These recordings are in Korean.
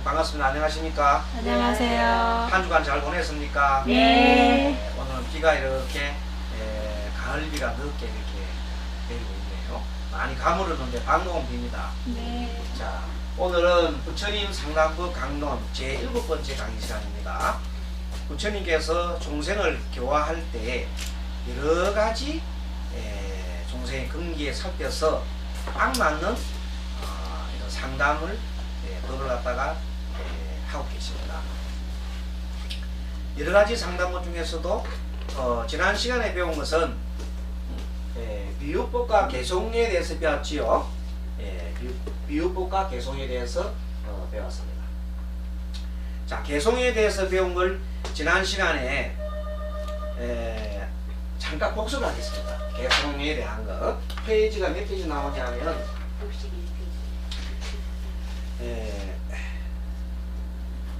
반갑습니다. 안녕하십니까? 안녕하세요. 한 주간 잘 보냈습니까? 네. 오늘은 비가 이렇게 가을비가 늦게 이렇게 내리고 있네요. 많이 가물었는데 반가운 비입니다. 네. 자, 오늘은 부처님 상담부 강론 제7번째 강의 시간입니다. 부처님께서众생을 교화할 때 여러 가지众생의 근기에 살펴서 딱 맞는 이런 상담을 법을 갖다가 하고 계십니다. 여러 가지 상담문 중에서도 지난 시간에 배운 것은 비유법과 개송에 대해서 배웠지요. 비유법과 개송에 대해서 배웠습니다. 자, 개송에 대해서 배운 걸 지난 시간에 잠깐 복습을 하겠습니다. 개송에 대한 거 페이지가 몇 페이지 나오냐면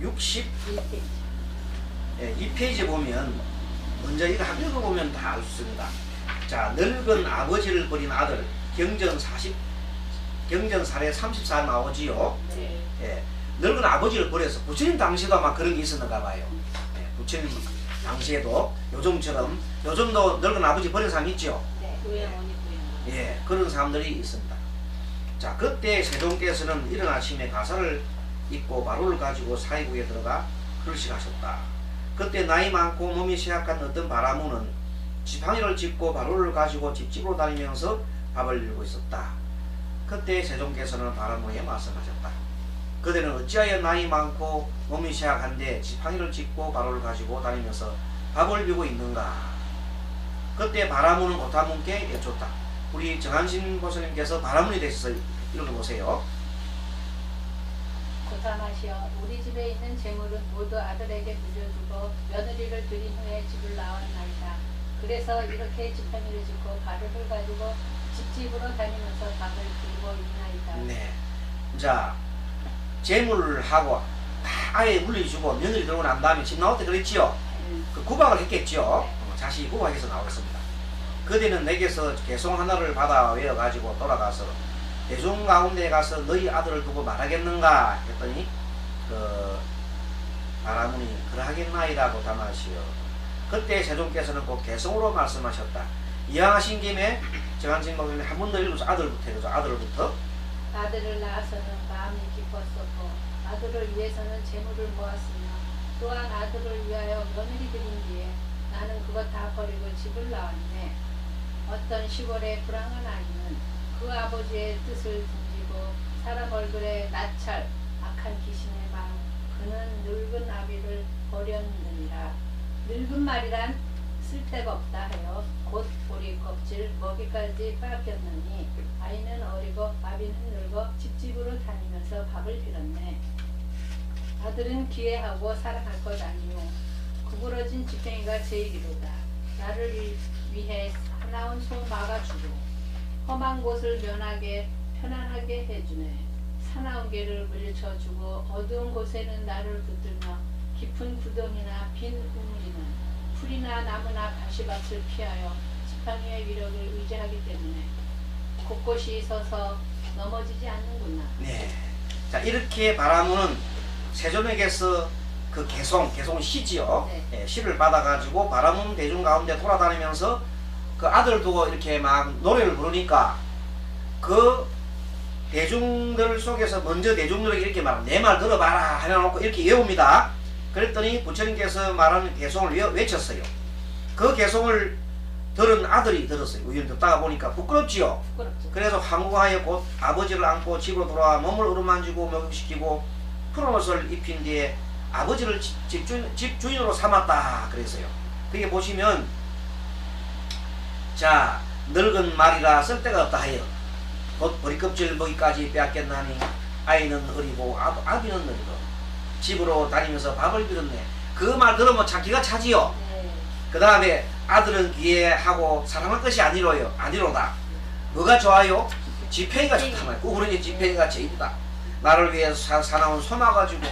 62페이지 보면 먼저 이거 한 읽어보면 다 알 수 있습니다. 자, 늙은 아버지를 버린 아들 경전 사례 34 나오지요. 네. 늙은 아버지를 버려서 부처님 당시도 아마 그런 게 있었는가 봐요. 부처님 당시에도 요즘도 늙은 아버지 버린 사람 있죠. 예, 그런 사람들이 있습니다. 자, 그때 세종께서는 이른 아침에 가사를 입고 바로를 가지고 사의국에 들어가 글씨하셨다. 그때 나이 많고 몸이 쇠약한 어떤 바라무는 지팡이를 짚고 바로를 가지고 집집으로 다니면서 밥을 빌고 있었다. 그때 세종께서는 바라무에게 말씀하셨다. 그대는 어찌하여 나이 많고 몸이 쇠약한데 지팡이를 짚고 바로를 가지고 다니면서 밥을 빌고 있는가. 그때 바라무는 고타문께 여쭙다. 우리 정한신 보스님께서 바라문이 되셔서 읽어보세요. 고타마시여, 우리 집에 있는 재물은 모두 아들에게 물려주고 며느리를 들인 후에 집을 나왔나이다. 그래서 이렇게 지팡이를 짚고 바로를 가지고 집집으로 다니면서 밥을 빌고 있나이다. 네. 자, 재물하고 다 아예 물려주고 며느리 들어오고 난 다음에 집 나올 때 그랬지요. 그 구박을 했겠죠. 자식이 구박해서 나오겠습니다. 그대는 내게서 개송 하나를 받아 외워가지고 돌아가서 대중 가운데 가서 너희 아들을 두고 말하겠는가 했더니 그 바라문이 그러하겠나이다고 담하시오. 그때 세종께서는 꼭 개송으로 말씀하셨다. 이왕하신 김에 정한신 목사님 한 번 더 읽어서 아들부터 해줘. 아들부터. 아들을 낳아서는 마음이 기뻤었고 아들을 위해서는 재물을 모았으며 또한 아들을 위하여 며느리 들인 뒤에 나는 그것 다 버리고 집을 나왔네. 어떤 시골의 불황한 아이는 그 아버지의 뜻을 등지고 사람 얼굴에 나찰 악한 귀신의 마음 그는 늙은 아비를 버렸느니라. 늙은 말이란 쓸데가 없다 하여 곧 보리 껍질 먹이까지 뺏겼느니 아이는 어리고 아비는 늙어 집집으로 다니면서 밥을 빌었네. 아들은 기회하고 사랑할 것 아니요 구부러진 지팡이가 제일이로다. 나를 위해 사나운 소 막아주고 험한 곳을 면하게 편안하게 해주네. 사나운 길을 물리쳐주고 어두운 곳에는 나를 붙들며 깊은 구덩이나 빈 우물이는 풀이나 나무나 가시밭을 피하여 지팡이의 위력을 의지하기 때문에 곳곳이 서서 넘어지지 않는구나. 네. 자, 이렇게 바라문은 세종에게서 그 개송 시지요. 네. 시를 받아가지고 바라문 대중 가운데 돌아다니면서 그 아들 두고 이렇게 막 노래를 부르니까 그 대중들 속에서 먼저 대중들에게 이렇게 말하면 내 말 들어봐라 해놓고 이렇게 외웁니다. 그랬더니 부처님께서 말하는 개송을 외쳤어요. 그 개송을 들은 아들이 들었어요. 우연히 듣다가 보니까 부끄럽지요. 부끄럽죠. 그래서 황구하여 곧 아버지를 안고 집으로 돌아와 몸을 어루만지고 목욕시키고 푸른 옷을 입힌 뒤에 아버지를 집주인으로 삼았다 그랬어요. 그게 보시면 자, 늙은 말이라 쓸데가 없다 하여 곧 보리껍질 먹이까지 빼앗겼나니 아이는 어리고 아비는 늙어 집으로 다니면서 밥을 빌었네. 그 말 들으면 참 기가 차지요. 네. 그 다음에 아들은 귀해하고 사랑할 것이 아니로다. 뭐가 좋아요? 지팡이가 좋다 말이야. 구부러진 지팡이가 제일이다. 나를 위해 사나운 소 막아주고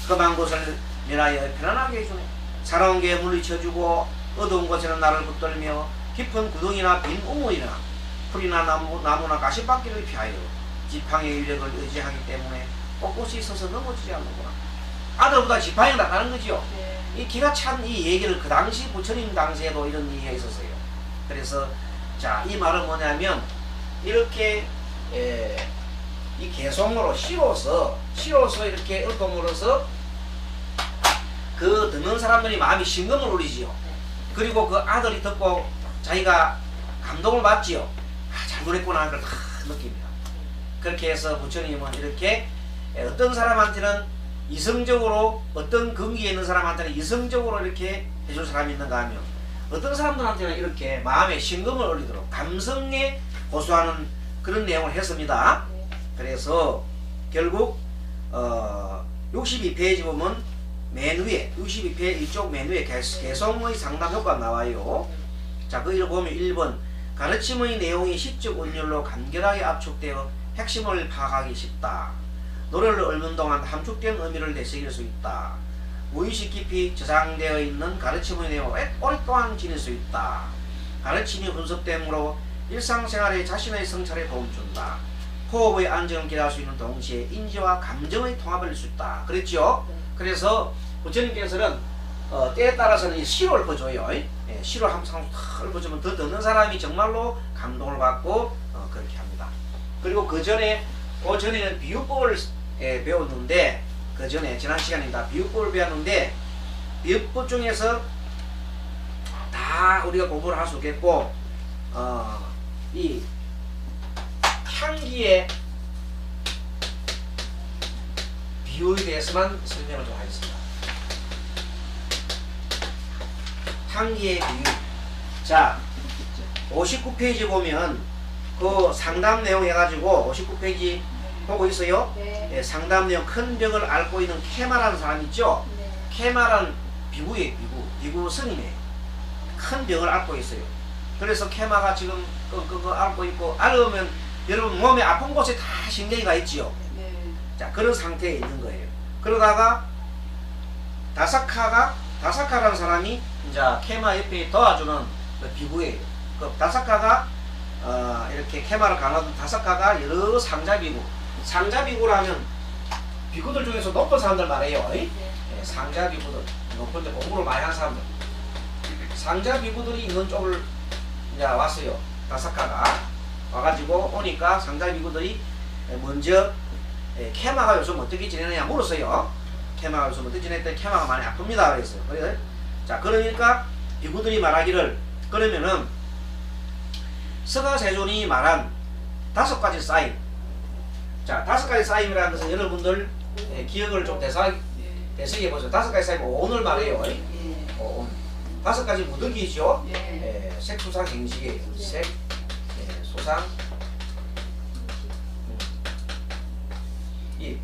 험한 곳을 면하여 편안하게 해주네. 사나운 게 물리쳐주고 어두운 곳에는 나를 붙들며 깊은 구덩이나 빈 우물이나 풀이나 나무나 가시밭길을 피하여 지팡이의 위력을 의지하기 때문에 꼿꼿이 서서 넘어지지 않는구나. 아들보다 지팡이가 낫다는 거지요. 네. 이 기가 찬 이 얘기를 그 당시 부처님 당시에도 이런 얘기가 있었어요. 그래서 자, 이 말은 뭐냐면 이렇게 이 개송으로 시로서 이렇게 읊음으로써 그 듣는 사람들이 마음이 심금을 울리지요. 그리고 그 아들이 듣고 자기가 감동을 받지요. 아, 잘 노랬구나 하는 걸 다 느낍니다. 그렇게 해서 부처님은 이렇게 어떤 사람한테는 이성적으로, 어떤 근기에 있는 사람한테는 이성적으로 이렇게 해줄 사람이 있는가 하면 어떤 사람들한테는 이렇게 마음에 심금을 울리도록 감성에 고소하는 그런 내용을 했습니다. 그래서 결국 62페이지 보면 맨 위에 62페이지 이쪽 맨 위에 개성의 상담 효과가 나와요. 자, 거기를 보면 1번 가르침의 내용이 시적 운율로 간결하게 압축되어 핵심을 파악하기 쉽다. 노래를 읊는 동안 함축된 의미를 되새길 수 있다. 무의식 깊이 저장되어 있는 가르침의 내용을 오랫동안 지닐 수 있다. 가르침이 분석됨으로 일상생활에 자신의 성찰에 도움 준다. 호흡의 안정을 기대할 수 있는 동시에 인지와 감정의 통합을 할 수 있다. 그랬죠? 그래서 부처님께서는 때에 따라서는 시로 읊어줘요. 시로 항상 읊어주면 더 듣는 사람이 정말로 감동을 받고 그렇게 합니다. 그리고 그 전에는 비유법을 배웠는데, 그 전에 지난 시간입니다. 비유법을 배웠는데 비유법 중에서 다 우리가 공부를 할 수 없겠고 이 향기의 비유에 대해서만 설명을 좀 하겠습니다. 향기의 비유. 자, 59페이지 보면 그 상담 내용 해가지고 59페이지 보고 있어요. 네. 상담 내용 큰 벽을 앓고 있는 케마라는 사람 있죠. 네. 케마라는 비구예요. 비구 스님이에요. 큰 벽을 앓고 있어요. 그래서 케마가 지금 끙끙 앓고 있고, 앓으면 여러분 몸에 아픈 곳에 다 신경이 가 있지요. 네. 자, 그런 상태에 있는 거예요. 그러다가 다사카라는 사람이 이제 케마 옆에 도와주는 그 비구예요. 그 다사카가 이렇게 케마를 강화하던 다사카가 여러 상자비구라면 비구들 중에서 높은 사람들 말해요. 상자비구들, 높은 데 공부를 많이 한 사람들. 상자비구들이 있는 쪽을 이제 왔어요. 다사카가 와가지고 오니까 상자비구들이 먼저 케마가 요즘 어떻게 지내느냐 물었어요. 케마가 요즘 어떻게 지냈더니 케마가 많이 아픕니다. 그랬어요. 그래서 자, 그러니까 비구들이 말하기를, 그러면은 서가세존이 말한 5가지 쌓임. 자, 5가지 쌓임이라는 것은 여러분들 기억을 좀 되새겨 보세요. 5가지 쌓임 오늘 말해요. 오늘 5가지 무더기죠. 색수상 행식이에요. 색, 소상, 이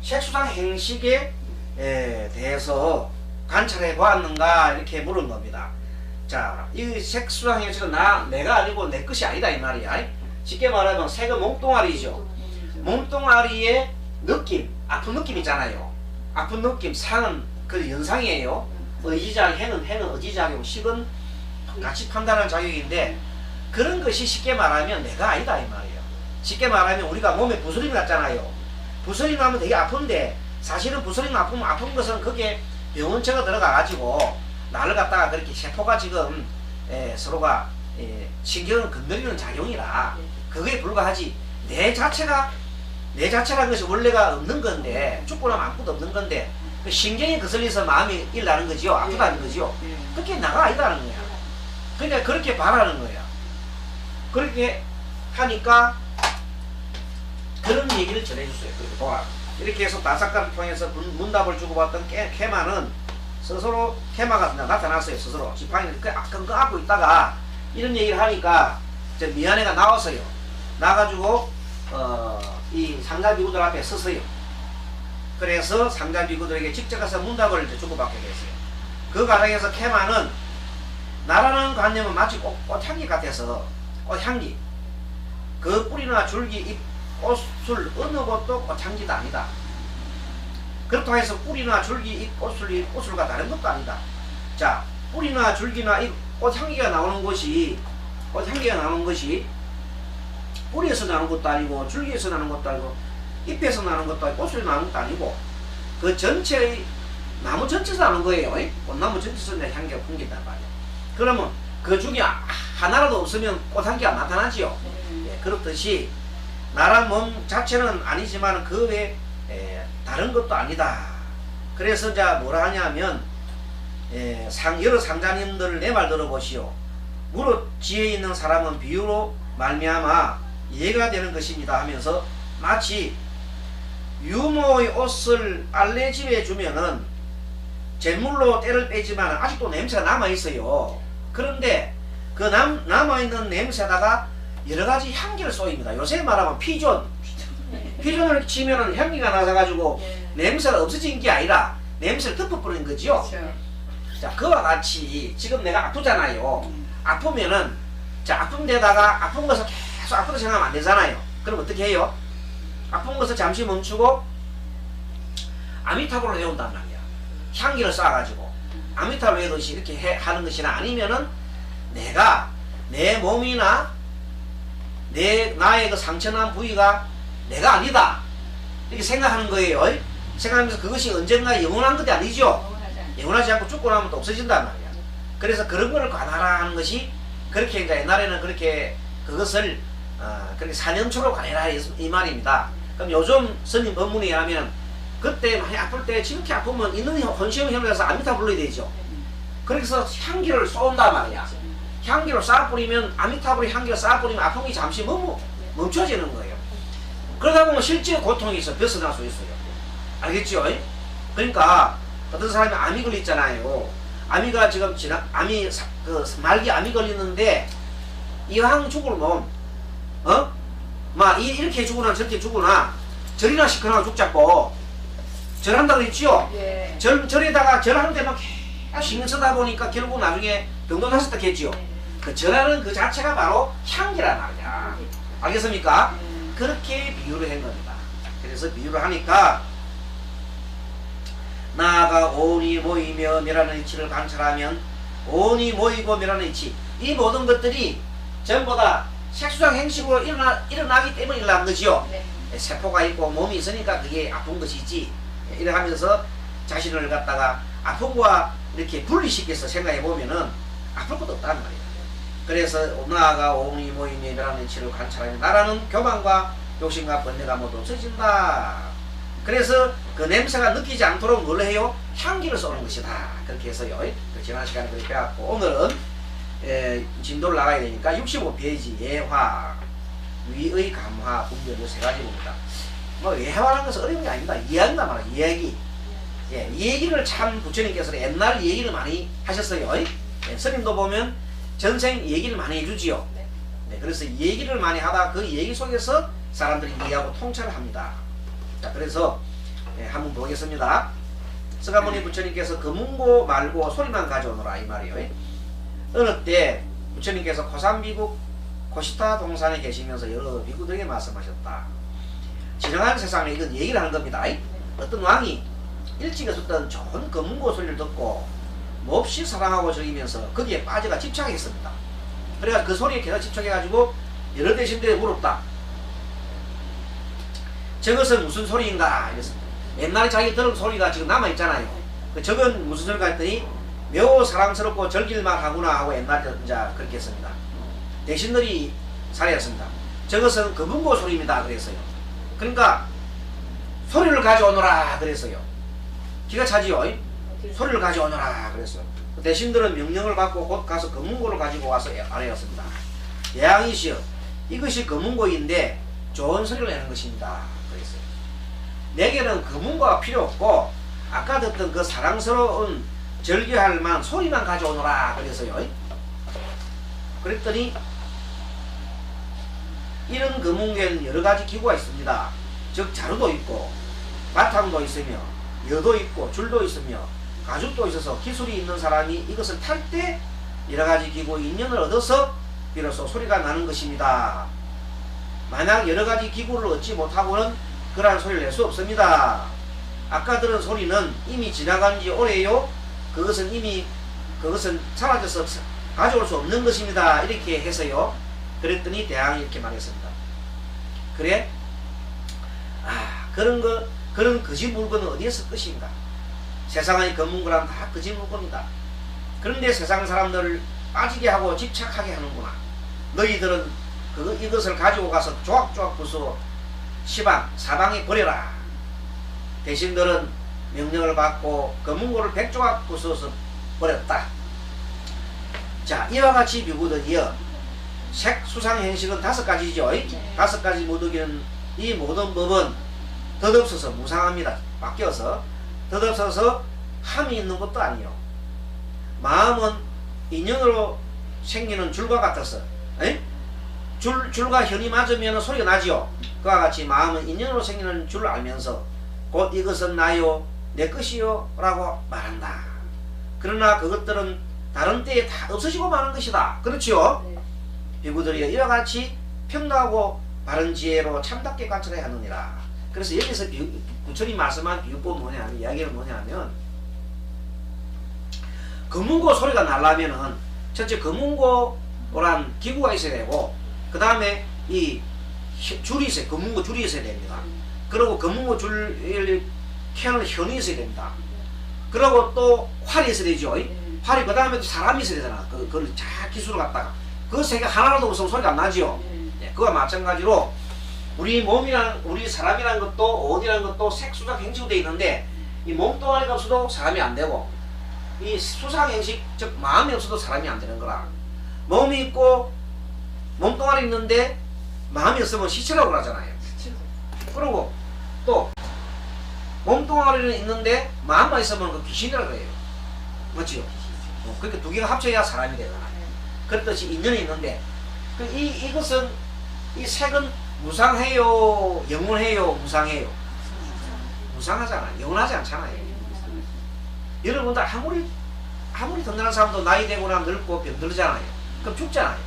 색수상 행식에 대해서 관찰해 보았는가 이렇게 물은 겁니다. 자, 이 색수상 행식은 내가 아니고 내 것이 아니다 이 말이야. 쉽게 말하면 색은 몸뚱아리죠. 몸뚱아리의 느낌, 아픈 느낌 있잖아요. 아픈 느낌, 상은 그 연상이에요. 의지작, 해는 의지작용, 식은 같이 판단하는 작용인데, 그런 것이 쉽게 말하면 내가 아니다 이 말이에요. 쉽게 말하면 우리가 몸에 부스럼이 났잖아요. 부스럼이 나면 되게 아픈데, 사실은 부스럼이 아픈 것은 그게 병원체가 들어가가지고 나를 갖다가 그렇게 세포가 지금 서로가 신경을 건드리는 작용이라 그거에 불과하지, 내 자체라는 것이 원래가 없는 건데, 죽고 나면 아무것도 없는 건데 그 신경이 거슬려서 마음이 일나는 거지요. 아프다는 거지요. 그게 나가 아니다는 거야. 그러니까 그렇게 바라는 거야. 그렇게 하니까 그런 얘기를 전해줬어요. 이렇게 해서 다사카를 통해서 문답을 주고받던 케마는 스스로 케마가 나타났어요. 스스로 지팡이를 끙끙 있다가 이런 얘기를 하니까 이제 미안해가 나왔어요. 나가지고 이 상자비구들 앞에 섰어요. 그래서 상자비구들에게 직접 가서 문답을 이제 주고받게 됐어요. 그 과정에서 케마는 나라는 관념은 마치 꽃향기 같아서, 꽃향기, 그 뿌리나 줄기, 잎, 꽃술 어느 것도 꽃향기가 아니다. 그렇다고 해서 뿌리나 줄기, 잎, 꽃술과 다른 것도 아니다. 자, 뿌리나 줄기나 잎, 꽃향기가 나오는 것이 뿌리에서 나는 것도 아니고 줄기에서 나는 것도 아니고 잎에서 나는 것도 아니고 꽃소리 나는 것도 아니고 그 전체의 나무 전체에서 나는 거예요. 꽃나무 전체에서 내 향기가 풍긴단 말이에요. 그러면 그 중에 하나라도 없으면 꽃향기가 나타나지요. 예, 그렇듯이 나란 몸 자체는 아니지만 그 외에 다른 것도 아니다. 그래서 이제 뭐라 하냐면 여러 상자님들 내 말 들어보시오. 무릇 지혜 있는 사람은 비유로 말미암아 이해가 되는 것입니다 하면서 마치 유모의 옷을 빨래집에 주면은 제물로 때를 빼지만 아직도 냄새가 남아있어요. 그런데 그 남아있는 냄새에다가 여러가지 향기를 쏘입니다. 요새 말하면 피존을 치면은 향기가 나서가지고 냄새가 없어진 게 아니라 냄새를 덮어버린 거죠. 그렇죠. 자, 그와 같이 지금 내가 아프잖아요. 아프면은 자, 아픈 데다가 아픈 것을 계속 아프다 생각하면 안 되잖아요. 그럼 어떻게 해요? 아픈 것을 잠시 멈추고 아미타불을 해온단 말이야. 향기를 쏴가지고 아미타불 해듯이 이렇게 하는 것이나 아니면은 내가 내 몸이나 나의 그 상처난 부위가 내가 아니다 이렇게 생각하는 거예요. 생각하면서 그것이 언젠가 영원한 것이 아니죠. 영원하지 않고 죽고 나면 또 없어진단 말이야. 그래서 그런 거를 관하라 하는 것이 그렇게 이제 옛날에는 그렇게 그것을 그렇게 4년초로 관해라 이 말입니다. 그럼 요즘 스님 법문에 의하면 그때 많이 아플 때 지극히 아프면 있는 혼시형을 해서 아미타 불러야 되죠. 그래서 향기를 쏜단 말이야. 향기를 쌓아 뿌리면 아미타불의 향기를 쌓아 뿌리면 아픔이 잠시 멈춰지는 거예요. 그러다 보면 실제 고통이 있어 벗어날 수 있어요. 알겠죠? 그러니까 어떤 사람이 암이 걸렸잖아요. 암이가 지금 말기 암이 걸리는데 이왕 죽으면 막 이렇게 죽으나 저렇게 죽으나 절이나 시커나 죽자고 절한다고 했지요. 예. 절에다가 절하는 데만 계속 신경 쓰다 보니까 결국 나중에 병도 났었다 했지요. 그 절하는 그 자체가 바로 향기란 말이야. 알겠습니까? 그렇게 비유를 한 겁니다. 그래서 비유를 하니까 나아가 온이 모이며 멸하는 이치를 관찰하면 온이 모이고 멸하는 이치 이 모든 것들이 전부 다 색수상 행식으로 일어나기 때문에 일어난 거지요. 네. 세포가 있고 몸이 있으니까 그게 아픈 것이지. 이래 하면서 자신을 갖다가 아픔과 이렇게 분리시켜서 생각해 보면은 아플 것도 없단 말이에요. 그래서 나아가 온이 모이며 멸하는 이치를 관찰하면 나라는 교만과 욕심과 번뇌가 모두 없어진다. 그래서 그 냄새가 느끼지 않도록 뭘 해요? 향기를 쏘는 것이다. 그렇게 해서요. 그 지난 시간에 그렇게 배웠고 오늘은 진도를 나가야 되니까 65페이지 예화, 위의 감화, 분별 이 세 가지입니다. 뭐 예화라는 것은 어려운 게 아닙니다. 이야기다 말이야. 이야기. 예, 이 얘기를 참 부처님께서 옛날 얘기를 많이 하셨어요. 스님도 보면 전생 얘기를 많이 해주지요. 네, 그래서 얘기를 많이 하다 그 얘기 속에서 사람들이 이해하고 통찰을 합니다. 자, 그래서 한번 보겠습니다. 서가모니 부처님께서 금운고 말고 소리만 가져오너라 이 말이에요. 어느 때 부처님께서 고산비국 고시타 동산에 계시면서 여러 비구들에게 말씀하셨다. 지정한 세상에 이건 얘기를 하는 겁니다. 어떤 왕이 일찍 있었던 좋은 금운고 소리를 듣고 몹시 사랑하고 즐기면서 거기에 빠져가 집착했습니다. 그래서 그 소리에 계속 집착해가지고 여러 대신들에 물었다. 저것은 무슨 소리인가? 이랬습니다. 옛날에 자기 들은 소리가 지금 남아있잖아요. 저건 무슨 소리가 했더니 매우 사랑스럽고 즐길만 하구나 하고 옛날에 이제 그렇게 했습니다. 대신들이 살해했습니다. 저것은 금운고 소리입니다. 그랬어요. 그러니까 소리를 가져오너라 그랬어요. 기가 차지요. 소리를 가져오너라 그랬어요. 대신들은 명령을 받고 곧 가서 금운고를 가지고 와서 아뢰었습니다. 대왕이시여, 이것이 금운고인데 좋은 소리를 내는 것입니다. 그랬어요. 내게는 금운고가 필요 없고 아까 듣던 그 사랑스러운 절규할 만한 소리만 가져오너라 그랬어요. 그랬더니 이런 금운고에는 여러가지 기구가 있습니다. 즉 자루도 있고 바탕도 있으며 여도 있고 줄도 있으며 가죽도 있어서 기술이 있는 사람이 이것을 탈 때 여러가지 기구 인연을 얻어서 비로소 소리가 나는 것입니다. 만약 여러가지 기구를 얻지 못하고는 그러한 소리를 낼 수 없습니다. 아까 들은 소리는 이미 지나간 지 오래요. 그것은 사라져서 가져올 수 없는 것입니다. 이렇게 해서요. 그랬더니 대왕이 이렇게 말했습니다. 그래? 그런 거짓 물건은 어디에서 것인가? 세상의 검문고란 다 거짓 물건이다. 그런데 세상 사람들을 빠지게 하고 집착하게 하는구나. 너희들은 이것을 가지고 가서 조각조각 부수어 시방, 사방에 버려라. 대신 너는 명령을 받고 검문고를 100조각 부수어서 버렸다. 자, 이와 같이 비구더기여 색, 수상, 행식은 5가지죠. 5가지 모두기는 이 모든 법은 덧없어서 무상합니다. 바뀌어서 덧없어서 함이 있는 것도 아니요. 마음은 인연으로 생기는 줄과 같아서 줄과 현이 맞으면 소리가 나지요. 그와 같이 마음은 인연으로 생기는 줄을 알면서 곧 이것은 나요 내 것이요 라고 말한다. 그러나 그것들은 다른 때에 다 없어지고 마는 것이다. 그렇지요? 네. 비구들이여 이와 같이 평등하고 바른 지혜로 참답게 관찰해야 하느니라. 그래서 여기서 부처님 말씀한 비유법은 뭐냐면, 이야기는 뭐냐면, 검문고 소리가 나려면은 첫째 검문고란 기구가 있어야 되고, 그 다음에 이 줄이 있어요. 검문고 줄이 있어야 됩니다. 그리고 검문고 줄 켜는 현이 있어야 됩니다. 그리고 또 활이 있어야 되죠. 활이 그 다음에 또 사람이 있어야 되잖아. 그걸 잘 기술을 갖다가 그 세 개 하나라도 없으면 소리가 안 나지요. 네, 그와 마찬가지로 우리 몸이란, 우리 사람이란 것도, 옷이란 것도 색, 수상, 행식으로 되어 있는데, 이 몸뚱아리가 없어도 사람이 안 되고, 이 수상, 행식, 즉 마음이 없어도 사람이 안 되는 거라. 몸이 있고 몸뚱아리 있는데 마음이 없으면 시체라고 그러잖아요. 그리고 또 몸뚱아리는 있는데 마음만 있으면 그 귀신이라고 해요. 맞지요? 그러니까 두 개가 합쳐야 사람이 되잖아요. 그렇듯이 인연이 있는데, 이것은, 이 색은 무상해요, 영원해요, 무상해요? 무상하잖아요. 영원하지 않잖아요. 여러분들 아무리 든든한 사람도 나이 되고 나면 늙고 병들잖아요. 그럼 죽잖아요.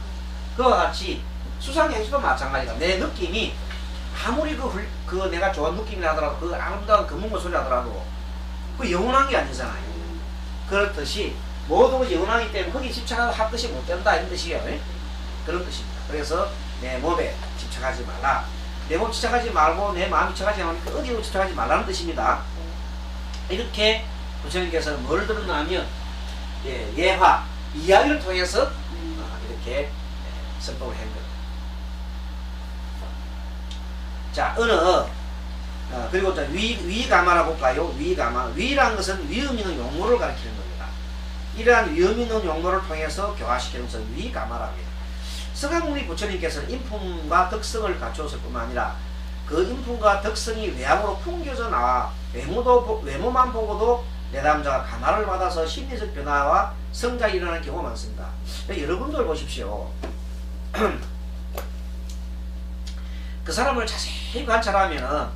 그와 같이 수상행식도 마찬가지다. 내 느낌이 아무리 내가 좋은 느낌이 나더라도, 그 아름다운 검문고 소리 하더라도 그 영원한 게 아니잖아요. 그렇듯이 모든 것이 영원하기 때문에 거기 집착하고 할 것이 못 된다, 이런 뜻이에요. 그런 뜻입니다. 그래서 내 몸에 집착하지 말라. 내 몸 집착하지 말고 내 마음 집착하지 말고 어디로 집착하지 말라는 뜻입니다. 이렇게 부처님께서는 뭘 들었냐면, 예화, 이야기를 통해서 이렇게 설법을 한 겁니다. 자, 그리고 위가마라고 볼까요? 위가마. 위라는 것은 위험 있는 용어를 가리키는 겁니다. 이러한 위험 있는 용어를 통해서 교화시키는 것을 위가마라고 합니다. 서가모니 부처님께서는 인품과 덕성을 갖추었을 뿐만 아니라 그 인품과 덕성이 외향으로 풍겨져 나와 외모만 보고도 내담자가 감화를 받아서 심리적 변화와 성장이 일어나는 경우가 많습니다. 여러분들 보십시오. 그 사람을 자세히 관찰하면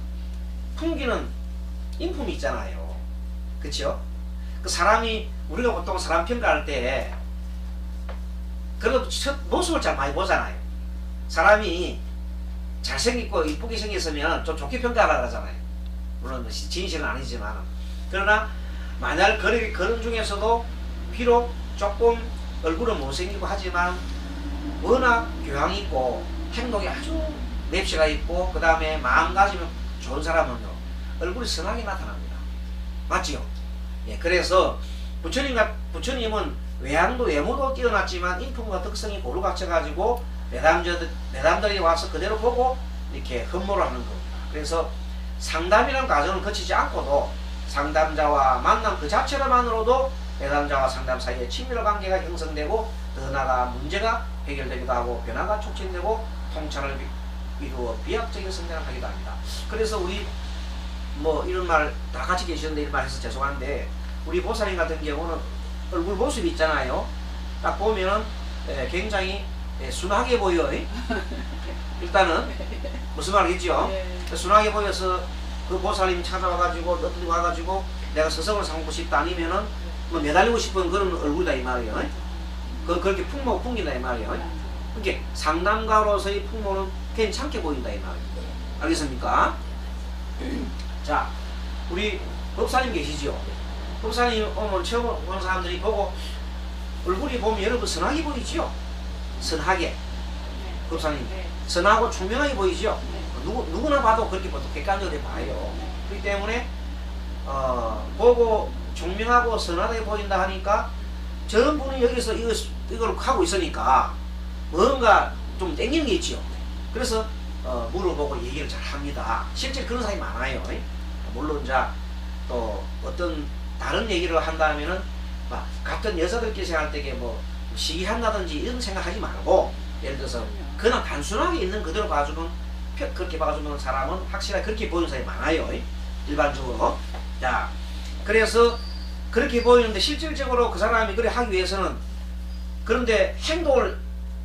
풍기는 인품이 있잖아요. 그쵸? 그 사람이, 우리가 보통 사람 평가할 때 그래도 첫 모습을 잘 많이 보잖아요. 사람이 잘생기고 이쁘게 생겼으면 좀 좋게 평가하라 그러잖아요. 물론 진실은 아니지만. 그러나 만약 그런 중에서도 비록 조금 얼굴은 못생기고 하지만 워낙 교양이 있고 행동이 아주 맵시가 있고 그 다음에 마음가짐이 좋은 사람은요 얼굴이 선하게 나타납니다. 맞지요? 예, 그래서 부처님은 외향도 외모도 뛰어났지만 인품과 덕성이 고루 갖춰가지고 내담들이 와서 그대로 보고 이렇게 흠모를 하는 겁니다. 그래서 상담이라는 과정을 거치지 않고도 상담자와 만남 그 자체로만으로도 내담자와 상담 사이에 친밀한 관계가 형성되고 더 나아가 문제가 해결되기도 하고 변화가 촉진되고 통찰을 이루어 비약적인 성장을 하기도 합니다. 그래서 우리 이런 말 다 같이 계시는데 이런 말 해서 죄송한데 우리 보살님 같은 경우는 얼굴 모습이 있잖아요. 딱 보면은 굉장히 순하게 보여. 일단은 무슨 말이겠죠? 순하게 보여서 그 보살님 찾아와가지고 어떤 와가지고 내가 서성을 삼고 싶다 아니면은 매달리고 싶은 그런 얼굴이다 이 말이에요. 그렇게 풍긴다 이 말이에요. 그게 상담가로서의 풍모는 괜찮게 보인다 이 말이에요. 알겠습니까? 자, 우리 법사님 계시죠? 법사님 오면 처음 오는 사람들이 보고 얼굴이 보면 여러분 선하게 보이지요? 선하게. 법사님 선하고 총명하게 보이죠? 누구나 봐도 그렇게 보통 객관적으로 봐요. 그렇기 때문에 보고 총명하고 선하게 보인다 하니까 저런 분이 여기서 이걸 하고 있으니까 뭔가 좀 땡기는 게 있죠. 그래서 물어보고 얘기를 잘 합니다. 실제 그런 사람이 많아요. 물론 이제 또 어떤 다른 얘기를 한다면은 막 같은 여자들끼리 생각할 때게 뭐 시기한다든지 이런 생각하지 말고, 예를 들어서 그냥 단순하게 있는 그대로 봐주면, 그렇게 봐주는 사람은 확실하게 그렇게 보이는 사람이 많아요. 일반적으로. 자, 그래서 그렇게 보이는데 실질적으로 그 사람이 그래 하기 위해서는, 그런데 행동을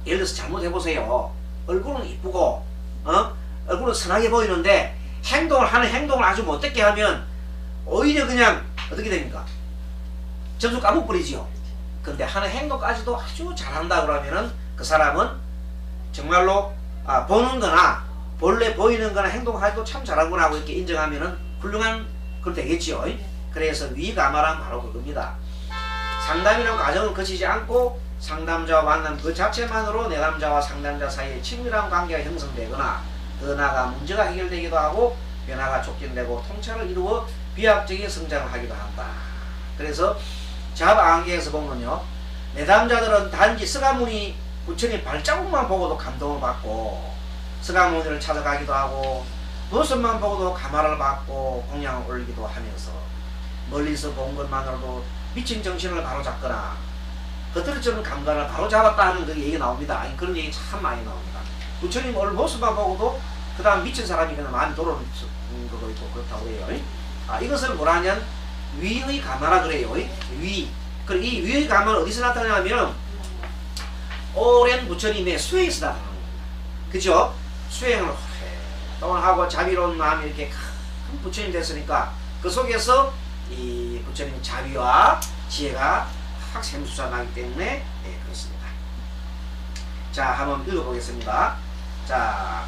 예를 들어서 잘못해보세요. 얼굴은 이쁘고 얼굴은 선하게 보이는데 행동을 아주 못되게 하면 오히려 그냥 어떻게 됩니까? 점수 까먹버리지요. 근데 하는 행동까지도 아주 잘한다 그러면은 그 사람은 정말로 보는 거나 본래 보이는 거나 행동하기도 참 잘하구나 하고 이렇게 인정하면은 훌륭한 걸 되겠지요. 그래서 위감화란 바로 그겁니다. 상담이라는 과정을 거치지 않고 상담자와 만남 그 자체만으로 내담자와 상담자 사이에 친밀한 관계가 형성되거나 더 나아가 문제가 해결되기도 하고 변화가 촉진되고 통찰을 이루어 비약적인 성장을 하기도 한다. 그래서 잡안계에서 보면요, 내담자들은 단지 서가모니 부처님 발자국만 보고도 감동을 받고 서가모니를 찾아가기도 하고 모습만 보고도 감화를 받고 공양을 올리기도 하면서 멀리서 본 것만으로도 미친 정신을 바로잡거나 겉으로처럼 감각을 바로잡았다 하는 그 얘기가 나옵니다. 그런 얘기 참 많이 나옵니다. 부처님 오늘 모습만 보고도 그 다음 미친 사람이 그냥 마음이 돌아오는 것도 있고 그렇다고 해요. 이것을 뭐라 하냐면 위의 감화라 그래요. 위. 그리고 이 위의 감화는 어디서 나타나냐면 오랜 부처님의 수행에서 나타나는 겁니다. 그죠? 수행을 오랫동안 하고 자비로운 마음이 이렇게 큰 부처님 됐으니까 그 속에서 이 부처님의 자비와 지혜가 확 샘솟아나기 때문에 그렇습니다. 자, 한번 읽어보겠습니다. 자,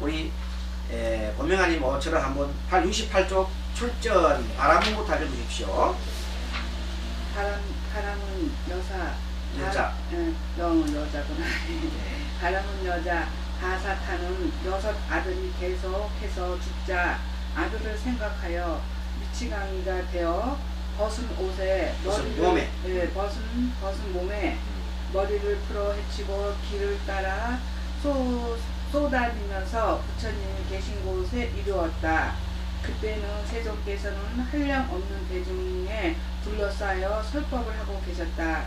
우리 본명아님 모처럼 한번 68쪽 출전 바람문부터 읽어주십시오. 바람은 여자. 여자구나. 바람은 여자. 바사타는 6 아들이 계속해서 죽자 아들을 생각하여 미치광이가 되어 벗은 옷에 벗은 몸에 머리를 풀어 헤치고 길을 따라 쏘다니면서 부처님이 계신 곳에 이르렀다. 그때는 세존께서는 한량 없는 대중에 둘러싸여 설법을 하고 계셨다.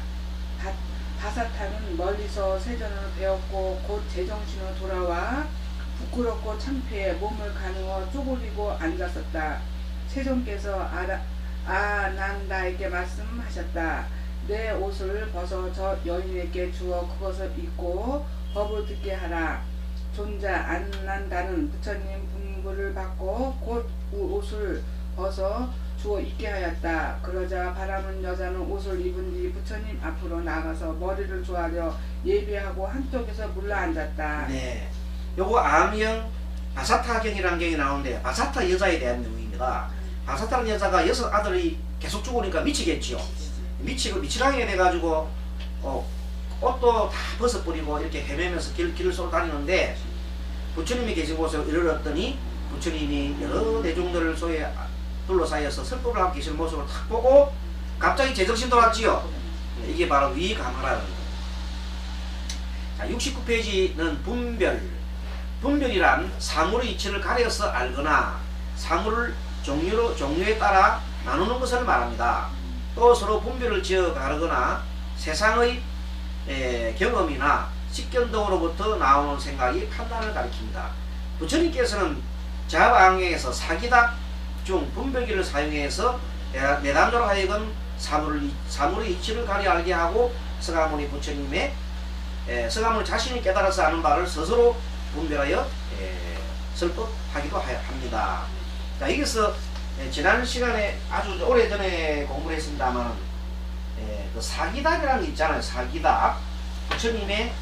바사타는 멀리서 세존을 배웠고 곧 제정신으로 돌아와 부끄럽고 창피해 몸을 가누어 쪼그리고 앉았었다. 세존께서 아난다에게 말씀하셨다. 내 옷을 벗어 저 여인에게 주어 그것을 입고 법을 듣게 하라. 존자 안난다는 부처님 분부를 받고 곧 옷을 벗어 주어 입게 하였다. 그러자 바람은 여자는 옷을 입은 뒤 부처님 앞으로 나가서 머리를 조아려 예배하고 한쪽에서 물러앉았다. 네, 요거 암경 바사타경이라는 경이 나오는데 바사타 여자에 대한 내용입니다. 바사타는 여자가 6 아들이 계속 죽으니까 미치겠지요. 미치고 미치랑이 돼가지고 옷도 다 벗어버리고 이렇게 헤매면서 길을 쏘러 다니는데 부처님이 계신 곳에 이르렀더니 부처님이 여러 대중들을 소에 둘러싸여서 설법을 하고 계시는 모습을 탁 보고 갑자기 제정신 돌았지요. 이게 바로 위감화라는 거예요. 자, 69페이지는 분별이란 사물의 이치를 가려서 알거나 사물을 종류에 따라 나누는 것을 말합니다. 또 서로 분별을 지어 가르거나 세상의 경험이나 식견 등으로부터 나오는 생각이 판단을 가리킵니다. 부처님께서는 자방에서 사기닥 중 분별기를 사용해서 내담자로 하여금 사물의 이치를 가려 알게 하고 서가모니 부처님의 서가모니 자신이 깨달아서 아는 바를 스스로 분별하여 설법하기도 합니다. 자, 여기서 지난 시간에 아주 오래전에 공부를 했습니다만 그 사기닥이라는 게 있잖아요. 사기닥. 부처님의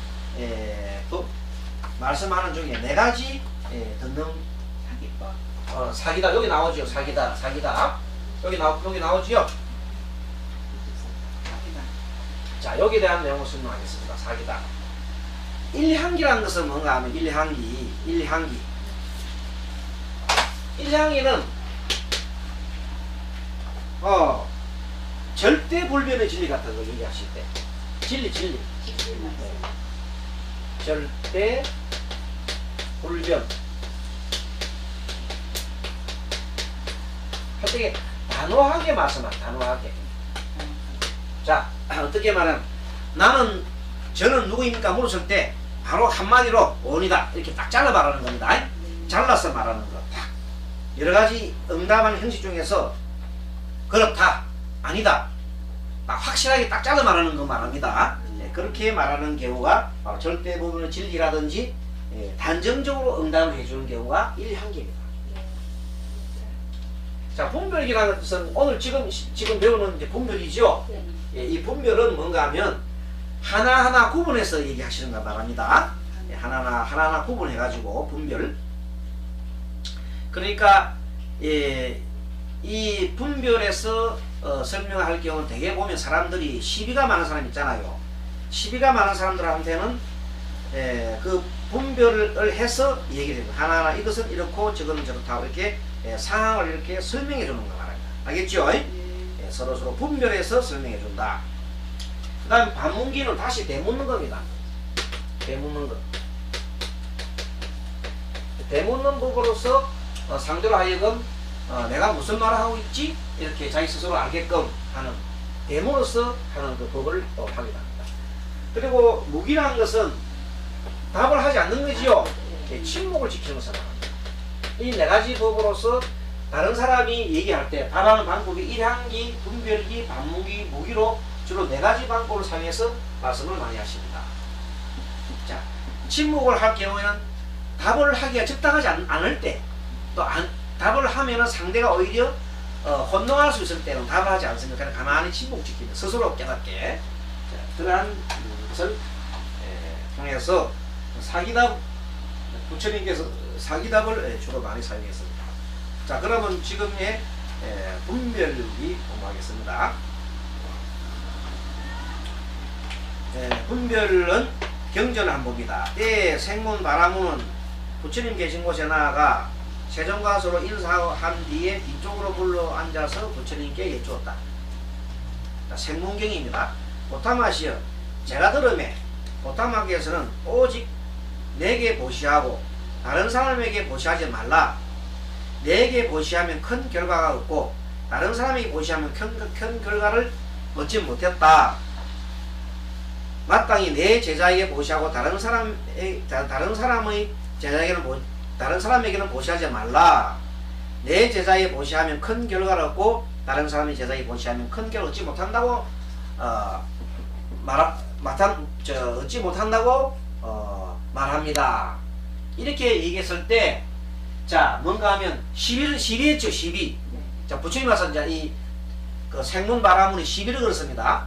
또 말씀하는 중에 4가지 듣는 사기닥 여기 나오죠. 사기닥 여기 나오지요. 자, 여기에 대한 내용을 설명하겠습니다. 사기닥. 일향기라는 것은 뭔가 하면 일향기 1항에는 절대 불변의 진리 같은 걸 얘기하실 때 진리 진리 말씀. 절대 불변 할 때 단호하게 말씀한 단호하게. 자, 어떻게 말하면 저는 누구입니까 물었을 때 바로 한마디로 원이다 이렇게 딱 잘라 말하는 겁니다. 잘라서 말하는 거. 딱 여러 가지 응답하는 형식 중에서 그렇다 아니다 딱 확실하게 딱 잘라 말하는 거 말합니다. 그렇게 말하는 경우가 바로 절대 부분의 진리라든지 단정적으로 응답을 해주는 경우가 1항기입니다. 자, 분별이라는 것은 오늘 지금 배우는 이제 분별이죠. 이 분별은 뭔가 하면 하나하나 구분해서 얘기하시는 거 말합니다. 하나하나 구분해가지고 분별. 그러니까 이 분별에서 설명할 경우는 대개 보면 사람들이 시비가 많은 사람 있잖아요. 시비가 많은 사람들한테는 그 분별을 해서 얘기를 해요. 하나하나 이것은 이렇고 저것은 저렇다고 이렇게 상황을 이렇게 설명해 주는 거 말합니다. 알겠죠? 서로 분별해서 설명해 준다. 그 다음 반문기는 다시 되묻는 겁니다. 되묻는 것. 되묻는 법으로서 상대로 하여금 내가 무슨 말을 하고 있지? 이렇게 자기 스스로 알게끔 하는 대모로서 하는 그 법을 또 하게 됩니다. 그리고 무기라는 것은 답을 하지 않는 거지요. 침묵을 지키는 것을 말합니다. 이 네 가지 법으로서 다른 사람이 얘기할 때 답하는 방법이 1항기, 분별기, 반무기, 무기로 주로 네 가지 방법을 사용해서 말씀을 많이 하십니다. 자, 침묵을 할 경우에는 답을 하기가 적당하지 않을 때, 또 답을 하면은 상대가 오히려 혼동할 수 있을 때는 답을 하지 않습니다. 그냥 가만히 침묵 지키는 스스로 깨닫게. 자, 그러한 것을 통해서 사기답, 부처님께서 사기답을 주로 많이 사용했습니다. 자, 그러면 지금의 분별이 공부하겠습니다. 분별은 경전한법이다. 생문 바라문은 부처님 계신 곳에 나아가 세종가서로 인사한 뒤에 뒤쪽으로 불러 앉아서 부처님께 여쭈었다. 생문경입니다. 고타마시여, 제가 들음에 고타마께서는 오직 내게 보시하고 다른 사람에게 보시하지 말라. 내게 보시하면 큰 결과가 없고 다른 사람에게 보시하면 큰 결과를 얻지 못했다. 마땅히 내 제자에게 보시하고 다른 사람에게는 보시하지 말라. 내 제자에게 보시하면 큰 결과를 얻고 다른 사람의 제자에게 보시하면 큰 결과를 얻지 못한다고 얻지 못한다고 말합니다. 이렇게 얘기했을 때, 자, 뭔가 하면 시비했죠, 시비. 자, 부처님 와서 이제 그 생문 바라문이 시비를 걸었습니다.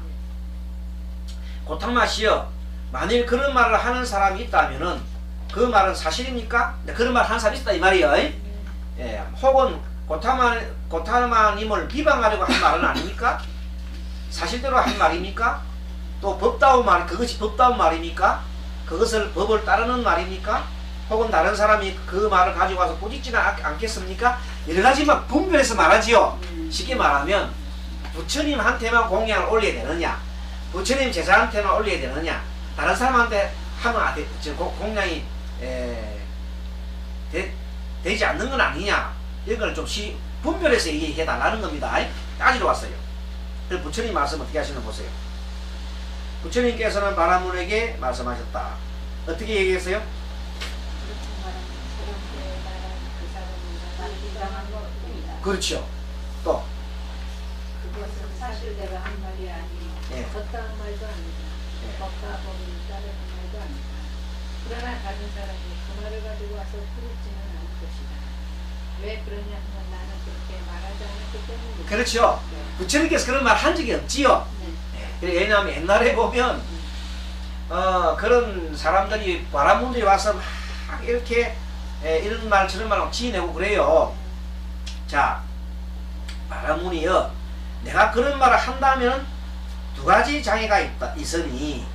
고탕마시여, 만일 그런 말을 하는 사람이 있다면은 그 말은 사실입니까? 그런 말을 하는 사람이 있다 이 말이에요. 혹은 고타마님을 비방하려고 한 말은 아닙니까? 사실대로 한 말입니까? 또 법다운 말, 그것이 법다운 말입니까? 그것을 법을 따르는 말입니까? 혹은 다른 사람이 그 말을 가지고 와서 꾸짖지는 않겠습니까? 여러 가지 막 분별해서 말하지요. 쉽게 말하면 부처님한테만 공양을 올려야 되느냐, 부처님 제자한테만 올려야 되느냐, 다른 사람한테 하면 공양이 되지 않는 건 아니냐, 이걸 좀 분별해서 얘기해 달라는 겁니다. 따지러 왔어요. 그래서 부처님 말씀 어떻게 하시나 보세요. 부처님께서는 바라문에게 말씀하셨다. 어떻게 얘기했어요? 그렇죠. 또 그것은 사실 내가 한 말이 아니고 겉다한 말도 아니다. 법과 법을 따르는 말도 아니다. 그러나 다른 사람이 그 말을 가지고 와서 부르지는 않을 것이다. 왜 그러냐 하면 나는 그렇게 말하지 않았기 때문이다. 그렇죠. 부처님께서 그런 말 한 적이 없지요. 왜냐하면 옛날에 보면 그런 사람들이 바라문들이 와서 막 이렇게 이런 말 저런 말 지내고 그래요. 자, 바라문이여, 내가 그런 말을 한다면 두 가지 장애가 있으니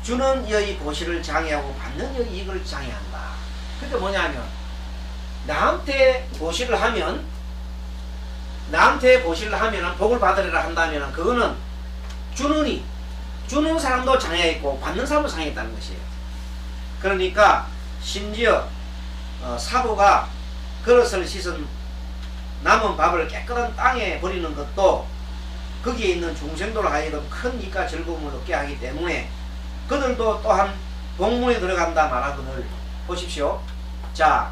주는 여의 보시를 장애하고 받는 여의 이익을 장애한다. 그게 뭐냐면 나한테 보시를 하면 복을 받으리라 한다면 그거는 주는 사람도 장애가 있고 받는 사람도 장애가 있다는 것이에요. 그러니까 심지어 사도가 그릇을 씻은 남은 밥을 깨끗한 땅에 버리는 것도 거기에 있는 중생도로 하여금 큰 이익과 즐거움을 얻게 하기 때문에 그들도 또한 복문에 들어간다 말하거늘. 보십시오. 자,